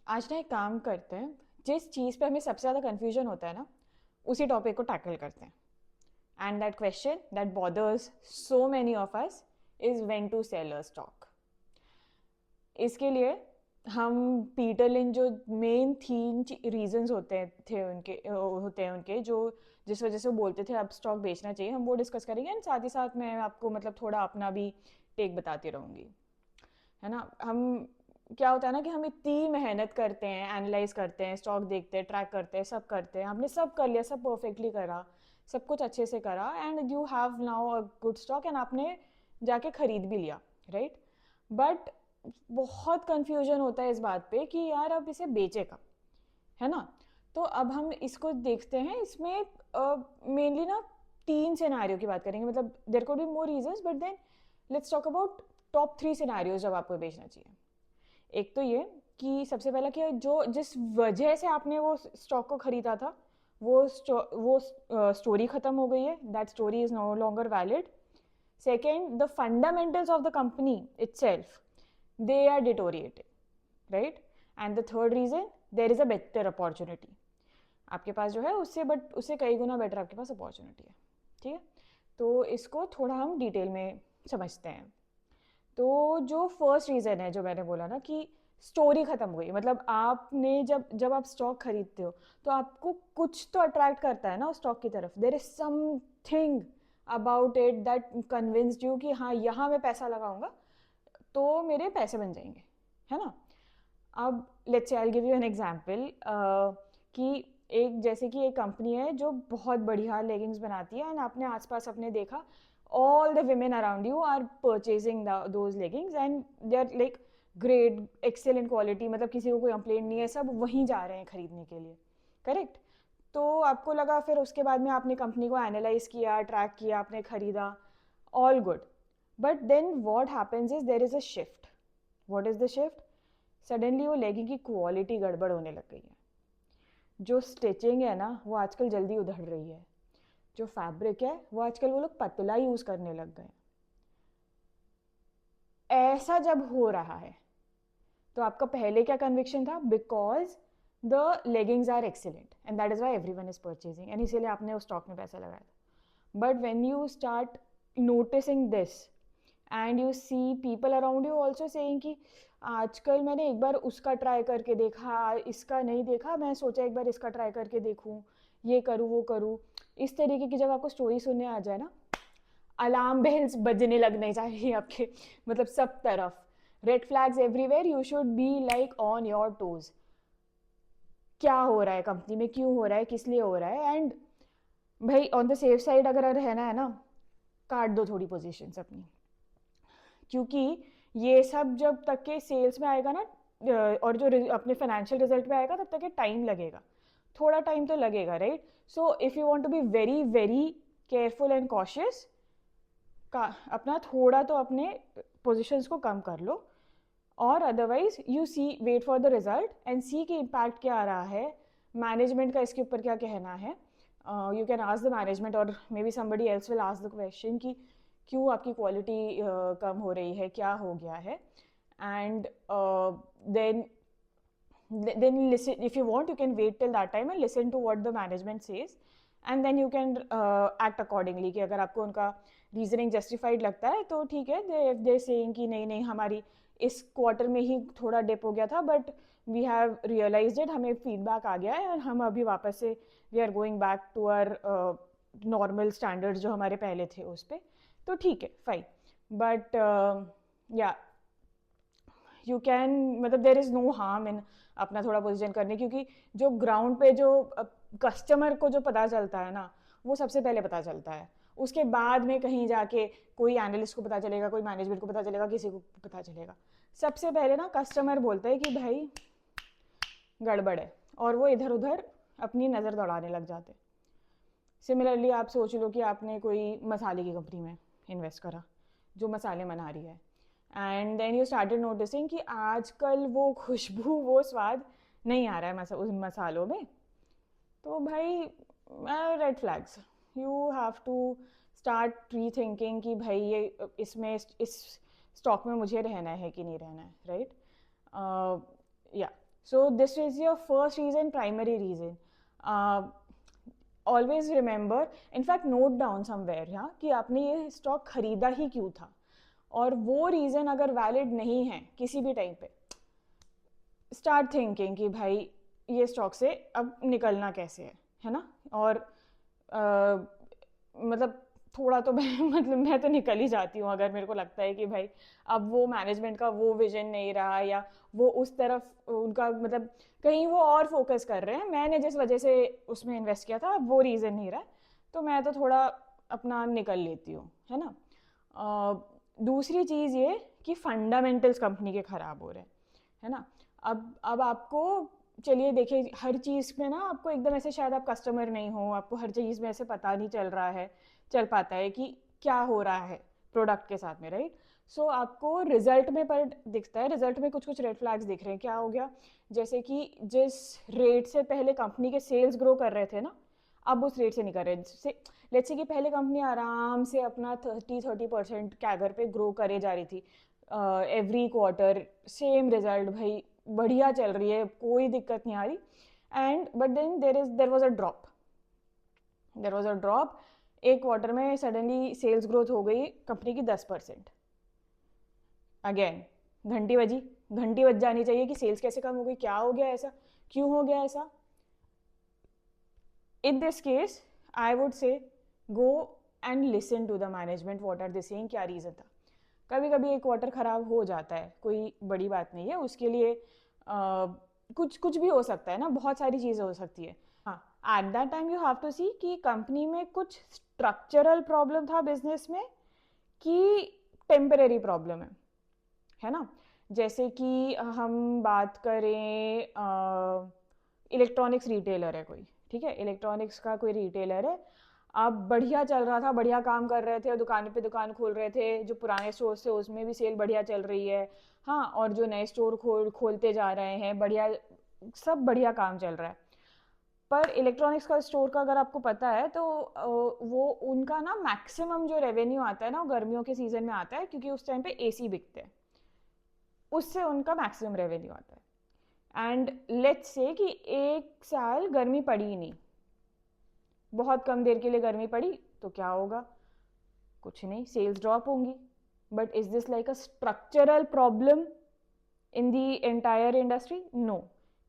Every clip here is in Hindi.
आज ना एक काम करते हैं, जिस चीज़ पे हमें सबसे ज़्यादा कन्फ्यूजन होता है ना, उसी टॉपिक को टैकल करते हैं। And that question that bothers so many of us is when to sell a stock. इसके लिए हम पीटर लिंच जो मेन तीन रीजंस होते हैं उनके जो जिस वजह से वो बोलते थे अब स्टॉक बेचना चाहिए, हम वो डिस्कस करेंगे। एंड साथ ही साथ मैं आपको मतलब थोड़ा अपना भी टेक बताती रहूँगी, है ना। हम क्या होता है ना कि हम इतनी मेहनत करते हैं, एनालाइज करते हैं, स्टॉक देखते हैं, ट्रैक करते हैं, सब करते हैं, हमने सब कर लिया, सब परफेक्टली करा, सब कुछ अच्छे से करा, and you have now a good stock and आपने जाके खरीद भी लिया, राइट। बट बहुत कंफ्यूजन होता है इस बात पे कि यार अब इसे बेचे कब, है ना। तो अब हम इसको देखते हैं, इसमें मेनली ना तीन सिनारियो की बात करेंगे, मतलब there could be more reasons but then let's talk about top three scenarios जब आपको बेचना चाहिए। एक तो ये कि सबसे पहला कि जो जिस वजह से आपने वो स्टॉक को खरीदा था वो स्टोरी खत्म हो गई है, that story is no longer valid. Second, the fundamentals of the company itself they are deteriorating, right? And the third reason, there is a better opportunity आपके पास जो है उससे, बट उससे कई गुना बेटर आपके पास अपॉर्चुनिटी है, ठीक है। तो इसको थोड़ा हम डिटेल में समझते हैं। तो जो फर्स्ट रीज़न है जो मैंने बोला ना कि स्टोरी ख़त्म हो गई, मतलब आपने जब जब आप स्टॉक खरीदते हो तो आपको कुछ तो अट्रैक्ट करता है ना उस स्टॉक की तरफ, there is something about it that convinced you कि हाँ यहाँ मैं पैसा लगाऊंगा तो मेरे पैसे बन जाएंगे, है ना। अब let's say I give you an example कि एक जैसे कि एक कंपनी है जो बहुत बढ़िया लेगिंग्स बनाती है, एंड आपने आसपास अपने देखा all the women around you are purchasing those leggings and they are like great excellent quality, मतलब किसी को कोई कंप्लेंट नहीं है, सब वहीं जा रहे हैं खरीदने के लिए, करेक्ट। तो आपको लगा, फिर उसके बाद में आपने कंपनी को एनालाइज किया, ट्रैक किया, आपने खरीदा, all good. But then what happens is there is a shift. What is the shift? Suddenly वो लेगिंग की क्वालिटी गड़बड़ होने लग गई है। जो स्टिचिंग है ना वो आजकल जल्दी उधड़ रही है, जो फैब्रिक है वो आजकल वो लोग पतला यूज करने लग गए। ऐसा जब हो रहा है तो आपका पहले क्या कन्विक्शन था? Because the leggings are excellent and that is why every one is purchasing, and इसीलिए आपने उस स्टॉक में पैसा लगाया था। But when you start noticing this and you see people around you also saying कि आजकल मैंने एक बार उसका ट्राई करके देखा, इसका नहीं देखा, मैं सोचा एक बार इसका ट्राई करके देखूं, ये करूँ वो करूँ, इस तरीके की जब आपको स्टोरी सुनने आ जाए ना, अलार्म बेल्स बजने लगने चाहिए आपके, मतलब सब तरफ red flags everywhere, you should be like on your toes. क्या हो रहा है कंपनी में, क्यों हो रहा है, किस लिए हो रहा है? एंड भाई ऑन द सेफ साइड अगर रहना है ना, काट दो थोड़ी पोजीशन अपनी, क्योंकि ये सब जब तक के सेल्स में आएगा ना और जो अपने फाइनेंशियल रिजल्ट में आएगा तब तक के टाइम लगेगा, थोड़ा टाइम तो लगेगा, right. So if you want to be very very careful and cautious, का अपना थोड़ा तो अपने पोजीशंस को कम कर लो, और otherwise you see wait for the result and see कि इम्पैक्ट क्या आ रहा है, मैनेजमेंट का इसके ऊपर क्या कहना है। You can ask the management और maybe somebody else will ask the question कि क्यों आपकी क्वालिटी कम हो रही है, क्या हो गया है। And then listen, if you want you can wait till that time and listen to what the management says, and then you can act accordingly कि अगर आपको उनका रीजनिंग जस्टिफाइड लगता है तो ठीक है, दे सेइंग कि नहीं नहीं हमारी इस क्वार्टर में ही थोड़ा डिप हो गया था, but we have realized it, हमें फीडबैक आ गया है और हम अभी वापस से we are going back to our normal standards जो हमारे पहले थे उस पर, तो ठीक है fine. But yeah you can, मतलब there is no harm in अपना थोड़ा पोजीशन करने, क्योंकि जो ग्राउंड पे जो कस्टमर को जो पता चलता है ना वो सबसे पहले पता चलता है, उसके बाद में कहीं जाके कोई एनालिस्ट को पता चलेगा, कोई मैनेजमेंट को पता चलेगा, किसी को पता चलेगा। सबसे पहले ना कस्टमर बोलता है कि भाई गड़बड़ है, और वो इधर उधर अपनी नज़र दौड़ाने लग जाते। सिमिलरली आप सोच लो कि आपने कोई मसाले की कंपनी में इन्वेस्ट करा जो मसाले बना रही है, and then you started noticing कि आजकल वो खुशबू वो स्वाद नहीं आ रहा है उस मसालों में, तो भाई red flags, you have to start rethinking कि भाई ये इसमें इस स्टॉक में मुझे रहना है कि नहीं रहना है, राइट। या So this is your first reason, primary reason. Always remember, in fact note down somewhere यहाँ कि आपने ये स्टॉक खरीदा ही क्यों था, और वो रीज़न अगर वैलिड नहीं है किसी भी टाइम पे, स्टार्ट थिंकिंग कि भाई ये स्टॉक से अब निकलना कैसे है ना। और मतलब थोड़ा तो मतलब मैं तो निकल ही जाती हूँ अगर मेरे को लगता है कि भाई अब वो मैनेजमेंट का वो विजन नहीं रहा, या वो उस तरफ उनका मतलब कहीं वो और फोकस कर रहे हैं, मैंने जिस वजह से उसमें इन्वेस्ट किया था अब वो रीज़न नहीं रहा, तो मैं तो थोड़ा अपना निकल लेती हूँ, है ना। दूसरी चीज़ ये कि फंडामेंटल्स कंपनी के ख़राब हो रहे हैं, है ना। अब आपको चलिए देखिए, हर चीज़ में ना आपको एकदम ऐसे, शायद आप कस्टमर नहीं हो, आपको हर चीज़ में ऐसे पता नहीं चल पाता है कि क्या हो रहा है प्रोडक्ट के साथ में, राइट। सो आपको रिजल्ट में पर दिखता है, रिजल्ट में कुछ कुछ रेड फ्लैग्स दिख रहे हैं। क्या हो गया, जैसे कि जिस रेट से पहले कंपनी के सेल्स ग्रो कर रहे थे ना, अब उस रेट से नहीं कर रहे। लेट्स से कि पहले कंपनी आराम से अपना 30% कैगर पे ग्रो करे जा रही थी, एवरी क्वार्टर सेम रिजल्ट, भाई बढ़िया चल रही है, कोई दिक्कत नहीं आ रही। And but then there was a drop, एक क्वार्टर में सडनली सेल्स ग्रोथ हो गई कंपनी की 10%। अगेन घंटी बज जानी चाहिए कि सेल्स कैसे कम हो गई, क्या हो गया ऐसा, क्यों हो गया ऐसा। In this case I would say go and listen to the management, what are they saying, क्या रीज़न था। कभी कभी एक क्वार्टर ख़राब हो जाता है, कोई बड़ी बात नहीं है उसके लिए, कुछ कुछ भी हो सकता है ना, बहुत सारी चीज़ें हो सकती है। हाँ, at that time you have to see कि कंपनी में कुछ स्ट्रक्चरल प्रॉब्लम था बिजनेस में कि टेम्परेरी प्रॉब्लम है ना। जैसे कि हम बात करें, इलेक्ट्रॉनिक्स रिटेलर है कोई, ठीक है, इलेक्ट्रॉनिक्स का कोई रिटेलर है, अब बढ़िया चल रहा था, बढ़िया काम कर रहे थे, दुकान पे दुकान खोल रहे थे, जो पुराने स्टोर थे उसमें भी सेल बढ़िया चल रही है, हाँ, और जो नए स्टोर खोलते जा रहे हैं बढ़िया, सब बढ़िया काम चल रहा है। पर इलेक्ट्रॉनिक्स का स्टोर का अगर आपको पता है तो वो उनका ना मैक्सिमम जो रेवेन्यू आता है ना, वो गर्मियों के सीजन में आता है, क्योंकि उस टाइम पे एसी बिकते हैं, उससे उनका मैक्सिमम रेवेन्यू आता है। एंड लेट्स से कि एक साल गर्मी पड़ी ही नहीं, बहुत कम देर के लिए गर्मी पड़ी, तो क्या होगा, कुछ नहीं, सेल्स ड्रॉप होंगी। But is this like a structural problem in the entire industry? No,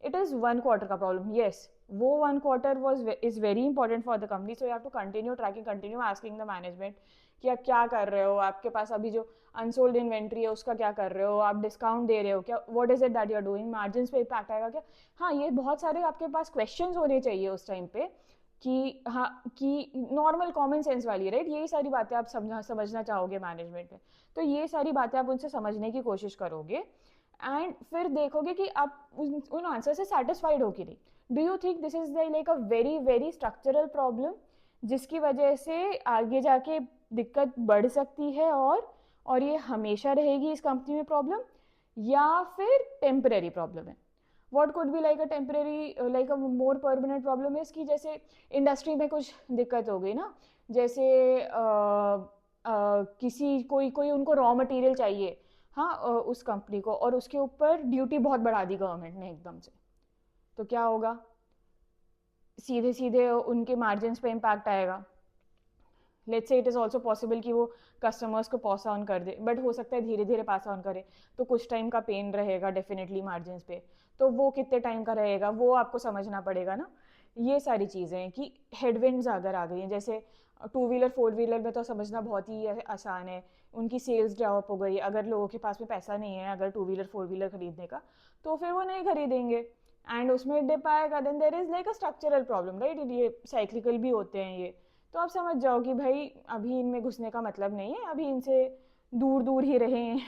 it is one quarter का प्रॉब्लम। येस, वो one quarter is very important for the company, so you have to continue tracking, continue asking the management कि आप क्या कर रहे हो, आपके पास अभी जो अनसोल्ड इन्वेंट्री है उसका क्या कर रहे हो, आप डिस्काउंट दे रहे हो क्या, what is it that you are doing, margin पे इम्पैक्ट आएगा क्या। हाँ, ये बहुत सारे आपके पास क्वेश्चंस होने चाहिए उस टाइम पे कि हाँ, कि नॉर्मल कॉमन सेंस वाली, राइट, यही सारी बातें आप समझना चाहोगे मैनेजमेंट में, तो ये सारी बातें आप उनसे समझने की कोशिश करोगे, एंड फिर देखोगे कि आप उन आंसर से सेटिस्फाइड हो कि नहीं। Do you think this is like a very very structural problem जिसकी वजह से आगे जाके दिक्कत बढ़ सकती है, और ये हमेशा रहेगी इस कंपनी में प्रॉब्लम, या फिर टेम्परेरी प्रॉब्लम है। What could be like a temporary, like a more permanent problem is कि जैसे इंडस्ट्री में कुछ दिक्कत हो गई ना, जैसे किसी कोई कोई उनको रॉ मटेरियल चाहिए, हाँ, उस कंपनी को, और उसके ऊपर ड्यूटी बहुत बढ़ा दी गवर्नमेंट ने एकदम से, तो क्या होगा, सीधे सीधे उनके मार्जिन पे इम्पैक्ट आएगा। Let's say it is also possible कि वो कस्टमर्स को पास ऑन कर दे, बट हो सकता है धीरे धीरे पास ऑन करे, तो कुछ टाइम का पेन रहेगा डेफिनेटली मार्जिन पे, तो वो कितने टाइम का रहेगा वो आपको समझना पड़ेगा ना। ये सारी चीज़ें हैं कि हेडविंड्स अगर आ गई हैं, जैसे टू व्हीलर फोर व्हीलर में तो समझना बहुत ही आसान है, उनकी सेल्स ड्रॉप हो गई, अगर लोगों के पास में पैसा नहीं है अगर टू व्हीलर फोर व्हीलर खरीदने का, तो फिर वो नहीं खरीदेंगे, एंड उसमें डिप आएगा, then there is like a structural problem, right, ये साइक्लिकल भी होते हैं ये, तो आप समझ जाओ कि भाई अभी इनमें घुसने का मतलब नहीं है, अभी इनसे दूर दूर ही रहें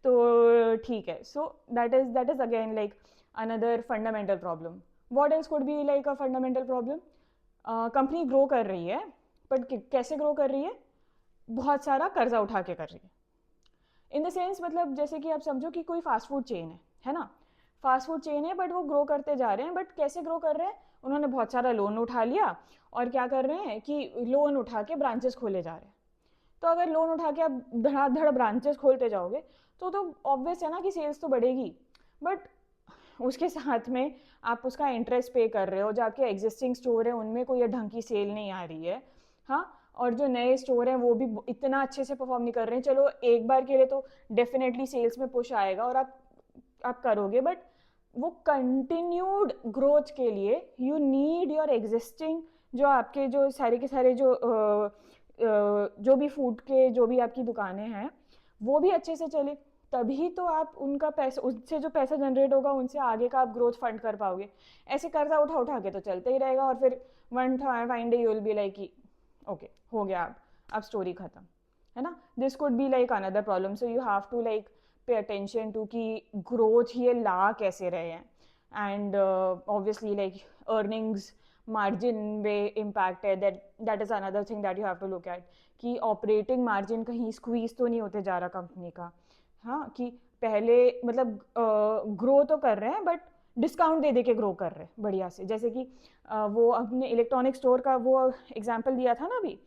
तो ठीक है। So that is again like another fundamental problem. What else could be like a fundamental problem? Company grow कर रही है, बट कैसे ग्रो कर रही है, बहुत सारा कर्जा उठा के कर रही है, इन द सेंस, मतलब जैसे कि आप समझो कि कोई फास्ट फूड चेन है ना, फास्ट फूड चेन है, बट वो ग्रो करते जा रहे हैं, बट कैसे ग्रो कर रहे हैं, उन्होंने बहुत सारा लोन उठा लिया, और क्या कर रहे हैं कि लोन उठा के ब्रांचेस खोले जा रहे हैं। तो अगर लोन उठा के आप धड़ाधड़ ब्रांचेस खोलते जाओगे तो ऑब्वियस है ना कि सेल्स तो बढ़ेगी, बट उसके साथ में आप उसका इंटरेस्ट पे कर रहे हो, जो आपके एग्जिस्टिंग स्टोर है उनमें कोई ढंग की सेल नहीं आ रही है, हाँ, और जो नए स्टोर हैं वो भी इतना अच्छे से परफॉर्म नहीं कर रहे हैं, चलो एक बार के लिए तो डेफिनेटली सेल्स में पुश आएगा और आप करोगे, बट वो कंटिन्यूड ग्रोथ के लिए यू नीड योर एग्जिस्टिंग, जो आपके जो सारे के सारे जो भी फूड के जो भी आपकी दुकानें हैं वो भी अच्छे से चले, तभी तो आप उनका पैसा, उससे जो पैसा जनरेट होगा उनसे आगे का आप ग्रोथ फंड कर पाओगे। ऐसे कर्जा उठा उठा के तो चलते ही रहेगा और फिर one fine day you will be like okay हो गया, अब स्टोरी खत्म, है ना। This could be like another problem, so you have to like pay attention to कि ग्रोथ ये ला कैसे रहे हैं, and obviously like earnings margin में इम्पैक्ट है, that is another thing that you have to look at, कि ऑपरेटिंग मार्जिन कहीं स्क्वीज तो नहीं होते जा रहा कंपनी का, हाँ, कि पहले मतलब ग्रो तो कर रहे हैं बट डिस्काउंट दे दे के ग्रो कर रहे हैं बढ़िया से, जैसे कि वो अपने इलेक्ट्रॉनिक स्टोर का वो एग्जांपल दिया था ना अभी,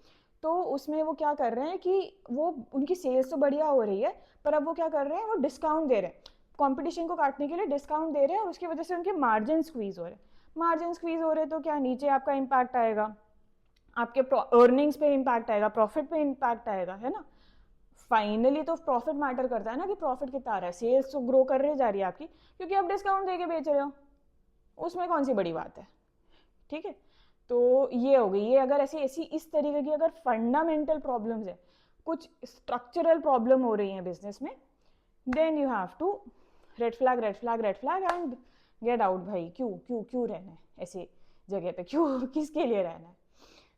तो उसमें वो क्या कर रहे हैं कि वो उनकी सेल्स तो बढ़िया हो रही है, पर अब वो क्या कर रहे हैं, वो डिस्काउंट दे रहे हैं, कंपटीशन को काटने के लिए डिस्काउंट दे रहे हैं, और उसकी वजह से उनके मार्जिन स्क्वीज हो रहे हैं, मार्जिन स्क्वीज हो रहे हैं तो क्या नीचे आपका इम्पैक्ट आएगा, आपके अर्निंग्स पे इम्पैक्ट आएगा, प्रॉफिट पे इम्पैक्ट आएगा, है ना। फाइनली तो प्रॉफिट मैटर करता है ना, कि प्रॉफिट कितना आ रहा है, सेल्स तो ग्रो कर रही जा रही है आपकी, क्योंकि आप डिस्काउंट दे के बेच रहे हो, उसमें कौन सी बड़ी बात है, ठीक है। तो ये हो गई, ये अगर ऐसी ऐसी इस तरीके की अगर फंडामेंटल प्रॉब्लम्स है, कुछ स्ट्रक्चरल प्रॉब्लम हो रही है बिजनेस में, then you have to red flag red flag red flag and get out भाई, क्यों क्यों क्यों रहना है ऐसी जगह पे, क्यों किसके लिए रहना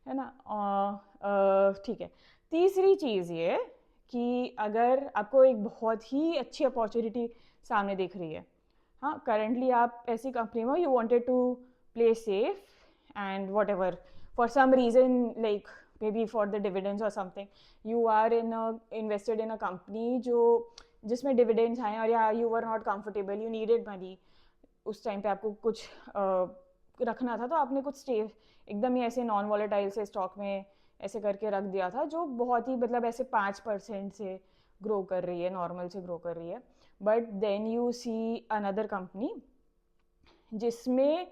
है ना। ठीक है, तीसरी चीज़ ये कि अगर आपको एक बहुत ही अच्छी अपॉर्चुनिटी सामने दिख रही है, हाँ, करेंटली आप ऐसी कंपनी में you wanted to play safe and whatever for some reason, like maybe for the dividends और something, you are invested in a company जो जिसमें डिविडेंड्स आए, और या you were not comfortable, you needed money, उस टाइम पे आपको कुछ रखना था, तो आपने कुछ स्टे एकदम ही ऐसे नॉन वॉलेटाइल से स्टॉक में ऐसे करके रख दिया था, जो बहुत ही मतलब ऐसे 5% से ग्रो कर रही है, नॉर्मल से ग्रो कर रही है, but then you see another company जिसमें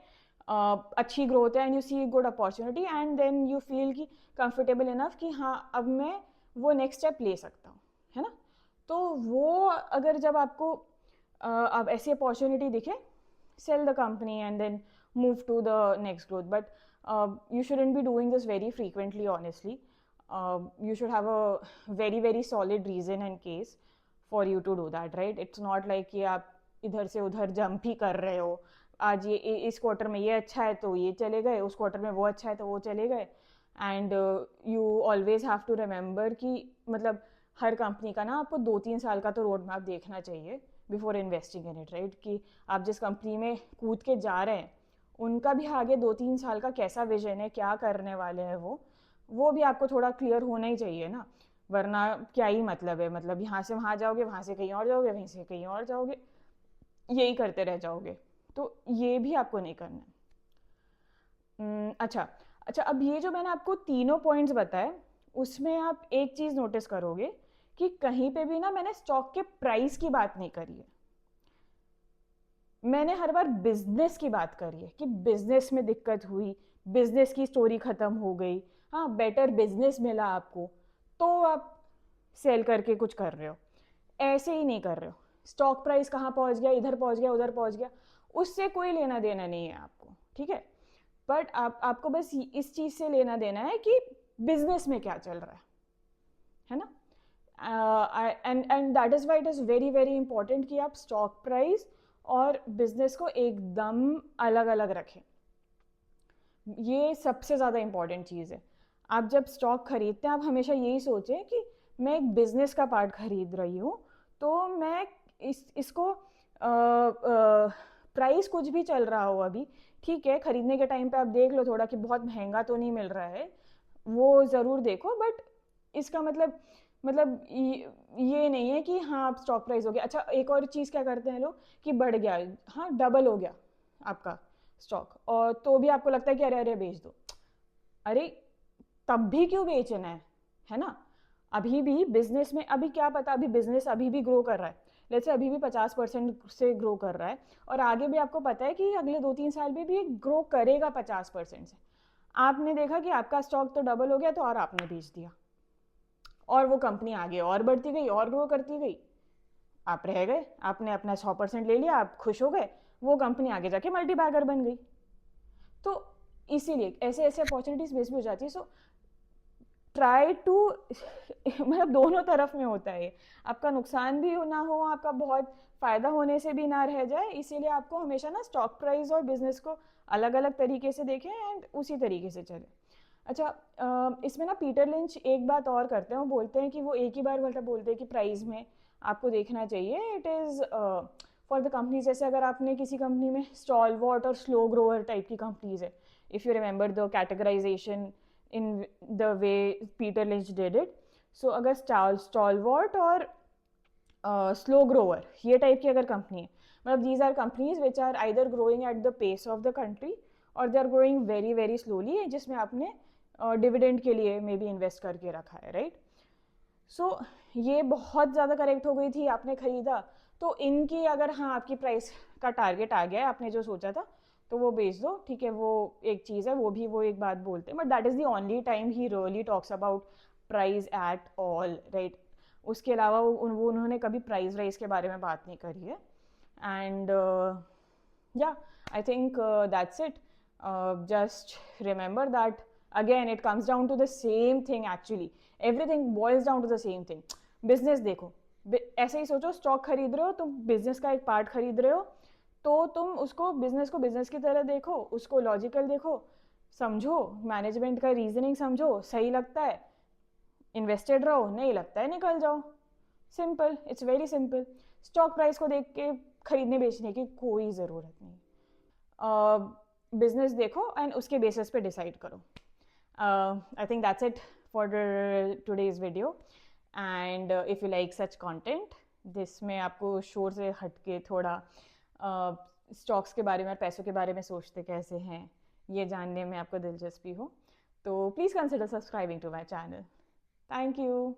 अच्छी ग्रोथ है and you see good opportunity, and then you feel कि कंफर्टेबल इनफ कि हाँ अब मैं वो नेक्स्ट स्टेप ले सकता हूँ, है ना। तो वो अगर जब आपको अब ऐसी अपॉर्चुनिटी दिखे, sell the company and then move to the next growth, but you shouldn't be doing this very frequently, honestly. You should have a very very solid reason and case for you to do that, right? It's not like कि आप इधर से उधर जंप ही कर रहे हो, आज ये इस क्वार्टर में ये अच्छा है तो ये चले गए, उस क्वार्टर में वो अच्छा है तो वो चले गए, and you always have to remember कि मतलब हर कंपनी का ना आपको 2-3 साल का तो रोड मैप देखना चाहिए before investing in it, right, कि आप जिस कंपनी में कूद के जा रहे हैं उनका भी आगे 2-3 साल का कैसा विजन है, क्या करने वाले हैं वो भी आपको थोड़ा क्लियर होना ही चाहिए ना, वरना क्या ही मतलब है, मतलब यहाँ से वहाँ जाओगे, वहाँ से कहीं और जाओगे, वहीं से कहीं और जाओगे, यही करते रह जाओगे, तो ये भी आपको नहीं करना है। अच्छा अच्छा, अब ये जो मैंने आपको तीनों पॉइंट्स बताए, उसमें आप एक चीज़ नोटिस करोगे कि कहीं पे भी ना मैंने स्टॉक के प्राइस की बात नहीं करी है, मैंने हर बार बिजनेस की बात करी है कि बिजनेस में दिक्कत हुई, बिजनेस की स्टोरी खत्म हो गई, हाँ, बेटर बिजनेस मिला आपको, तो आप सेल करके कुछ कर रहे हो, ऐसे ही नहीं कर रहे हो, स्टॉक प्राइस कहाँ पहुंच गया, इधर पहुंच गया, उधर पहुंच गया, उससे कोई लेना देना नहीं है आपको, ठीक है। बट आपको बस इस चीज़ से लेना देना है कि बिजनेस में क्या चल रहा है ना। And that is why it is very very important कि आप स्टॉक प्राइस और बिजनेस को एकदम अलग अलग रखें, ये सबसे ज़्यादा इंपॉर्टेंट चीज़ है। आप जब स्टॉक खरीदते हैं आप हमेशा यही सोचें कि मैं एक बिजनेस का पार्ट खरीद रही हूँ, तो मैं इसको प्राइस कुछ भी चल रहा हो अभी, ठीक है, खरीदने के टाइम पे आप देख लो थोड़ा कि बहुत महंगा तो नहीं मिल रहा है, वो ज़रूर देखो, बट इसका मतलब ये नहीं है कि हाँ आप स्टॉक प्राइस हो गया, अच्छा एक और चीज़ क्या करते हैं लोग कि बढ़ गया, हाँ डबल हो गया आपका स्टॉक, और तो भी आपको लगता है कि अरे अरे बेच दो, अरे तब भी क्यों बेचना है ना। अभी भी बिजनेस में, अभी क्या पता अभी बिजनेस अभी भी ग्रो कर रहा है, लेट्स से अभी भी 50% से ग्रो कर रहा है और आगे भी आपको पता है कि अगले 2-3 साल में भी ग्रो करेगा 50% से, आपने देखा कि आपका स्टॉक तो डबल हो गया तो और आपने बेच दिया और वो कंपनी आगे और बढ़ती गई और ग्रो करती गई, आप रह गए, आपने अपना 100% ले लिया, आप खुश हो गए, वो कंपनी आगे जाके मल्टी बैगर बन गई। तो इसीलिए ऐसे ऐसे अपॉर्चुनिटीज मिस भी हो जाती है। सो ट्राई टू मतलब दोनों तरफ में होता है, आपका नुकसान भी ना हो, आपका बहुत फ़ायदा होने से भी ना रह जाए, इसीलिए आपको हमेशा ना स्टॉक प्राइस और बिजनेस को अलग अलग तरीके से देखें एंड उसी तरीके से चले। अच्छा, इसमें ना पीटर लिंच एक बात और करते हैं, वो बोलते हैं कि वो एक ही बार मतलब बोलते हैं कि प्राइस में आपको देखना चाहिए, it is for the companies. जैसे अगर आपने किसी कंपनी में स्टॉलवर्ट और स्लो ग्रोअर टाइप की कंपनीज है, if you remember the categorization in the way Peter Lynch did it. So अगर stalwart और स्लो ग्रोअर ये टाइप की अगर कंपनी है, मतलब these are companies which are either growing at the pace of the country और they are growing very very slowly, जिसमें आपने डिविडेंड के लिए मे बी इन्वेस्ट करके रखा है, राइट। सो ये बहुत ज़्यादा करेक्ट हो गई थी, आपने खरीदा तो इनकी अगर हाँ आपकी प्राइस का टारगेट आ गया है, आपने जो सोचा था, तो वो बेच दो, ठीक है। वो एक चीज़ है, वो भी वो एक बात बोलते हैं, but that is the only time he really talks about price at all, right. उसके अलावा वो उन्होंने कभी प्राइस राइज के बारे में बात नहीं करी है। And yeah, I think that's it. Just remember that again it comes down to the same thing actually. Everything boils down to the same thing. Business देखो, ऐसे ही सोचो, स्टॉक खरीद रहे हो तुम, बिजनेस का एक पार्ट खरीद रहे हो, तो तुम उसको बिजनेस की तरह देखो, उसको लॉजिकल देखो, समझो, मैनेजमेंट का रीजनिंग समझो, सही लगता है इन्वेस्टेड रहो, नहीं लगता है निकल जाओ, simple, it's very simple. Stock price को देख के खरीदने बेचने की कोई ज़रूरत नहीं। बिजनेस देखो एंड उसके बेसिस पे डिसाइड करो। I think that's it for today's video. And if you like such content, जिसमें आपको शोर से हटके थोड़ा स्टॉक्स के बारे में और पैसों के बारे में सोचते कैसे हैं ये जानने में आपको दिलचस्पी हो, तो please consider subscribing to my channel. Thank you.